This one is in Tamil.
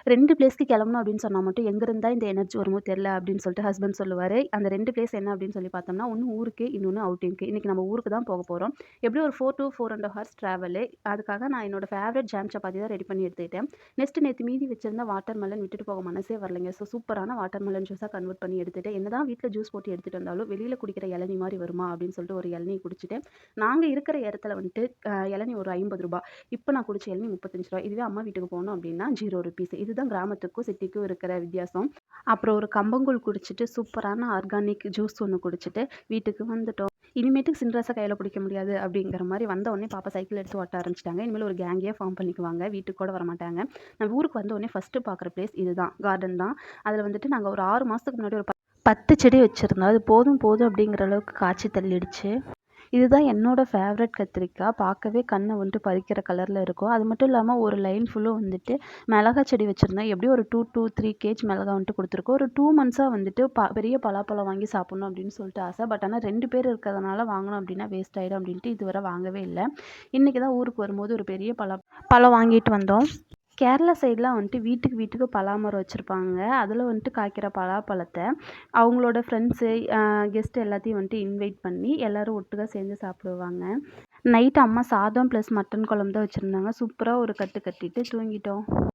2 பிளேஸ்க்கு கிளம்பணும் அப்படின்னு சொன்னா மட்டும் எங்க இருந்தா இந்த எனர்ஜி வருமோ தெரியல அப்படின்னு சொல்லிட்டு ஹஸ்பண்ட் சொல்லுவாரு. அந்த 2 பிளேஸ் என்ன அப்படின்னு சொல்லி பார்த்தோம்னா, ஒண்ணு ஊருக்கு, இன்னொன்னு அவுட்டிங்க்கு. இன்னைக்கு நம்ம ஊருக்கு தான் போக போறோம். எப்படியும் ஒரு 4 to 4 1/2 ஹார்ஸ் டிராவலு. அதுக்காக நான் என்னோட ஃபேவரைட் ஜாம் சப்பாத்தி தான் ரெடி பண்ணி எடுத்துக்கிட்டேன். நெக்ஸ்ட் நேத்து மீதி வச்சிருந்த வாட்டர் மெலன் விட்டுட்டு போக மனசே வரலைங்க. ஸோ சூப்பரான வாட்டர் மெலன் ஜூஸா கன்வெர்ட் பண்ணி எடுத்துட்டேன். என்னதான் வீட்ல ஜூஸ் போட்டு எடுத்துட்டு வந்தாலும், வெளியில குடிக்கிற இளநீ மாரி வருமா அப்படின்னு சொல்லிட்டு ஒரு இளநீ குடிச்சுட்டேன். நாங்க இருக்கிற இடத்துல வந்துட்டு இளநீ ஒரு ரூ. 50. இப்ப நான் குடிச்ச இளநீ ரூ. 35. இதுவே அம்மா வீட்டுக்கு போனோம் அப்படின்னா ₹0. இதுதான் கிராமத்துக்கும் சிட்டிக்கும் இருக்கிற வித்தியாசம். அப்புறம் ஒரு கம்பங்கூழ் குடிச்சிட்டு, சூப்பரான ஆர்கானிக் ஜூஸ் ஒண்ணு குடிச்சிட்டு வீட்டுக்கு வந்துட்டோம். இனிமேட்டுக்கு சின்ராச கையில பிடிக்க முடியாது அப்படிங்கிற மாரி வந்த உடனே பாப்பா சைக்கிள் எடுத்து ஓட்ட ஆரம்பிச்சுட்டாங்க. இனிமேல் ஒரு கேங்கே ஃபார்ம் பண்ணிக்குவாங்க. வீட்டுக்கு கூட வரமாட்டாங்க. நான் ஊருக்கு வந்த உடனே ஃபர்ஸ்ட்டு பார்க்குற பிளேஸ் இதுதான். கார்டன் தான். அதில வந்துட்டு நாங்க ஒரு 6 மாசத்துக்கு முன்னாடி ஒரு 10 செடி வச்சிருந்தோம். அது போதும் போதும் அப்படிங்கிற அளவுக்கு காய்ச்சி தள்ளிடுச்சு. இதுதான் என்னோட ஃபேவரட் கத்திரிக்காய். பார்க்கவே கண்ண வந்துட்டு பறிக்கிற கலர்ல இருக்கும். அது மட்டும் இல்லாம ஒரு லைன் ஃபுல்லும் வந்துட்டு மிளகா செடி வச்சிருந்தேன். எப்படியும் ஒரு 2 to 3 கேஜ் மிளகா வந்துட்டு குடுத்துருக்கோம். ஒரு 2 மந்த்ஸா வந்துட்டு பெரிய பலாப்பழம் வாங்கி சாப்பிடணும் அப்படின்னு சொல்லிட்டு ஆசை. பட் ஆனா 2 பேர் இருக்கிறதுனால வாங்கணும் அப்படின்னா வேஸ்ட் ஆயிடும் அப்படின்ட்டு இதுவரை வாங்கவே இல்ல. இன்னைக்கு தான் ஊருக்கு வரும்போது ஒரு பெரிய பழம் வாங்கிட்டு வந்தோம். கேரளா சைட்லாம் வந்துட்டு வீட்டுக்கு வீட்டுக்கு பலாமரம் வச்சுருப்பாங்க. அதில் வந்துட்டு காய்க்கிற பலாப்பழத்த அவங்களோட ஃப்ரெண்ட்ஸு, கெஸ்ட் எல்லாத்தையும் வந்துட்டு இன்வைட் பண்ணி எல்லோரும் ஒட்டுக்கா சேர்ந்து சாப்பிடுவாங்க. நைட்டு அம்மா சாதம் ப்ளஸ் மட்டன் குழம்பு தான் வச்சுருந்தாங்க. சூப்பரா ஒரு கட்டு கட்டிட்டு தூங்கிட்டோம்.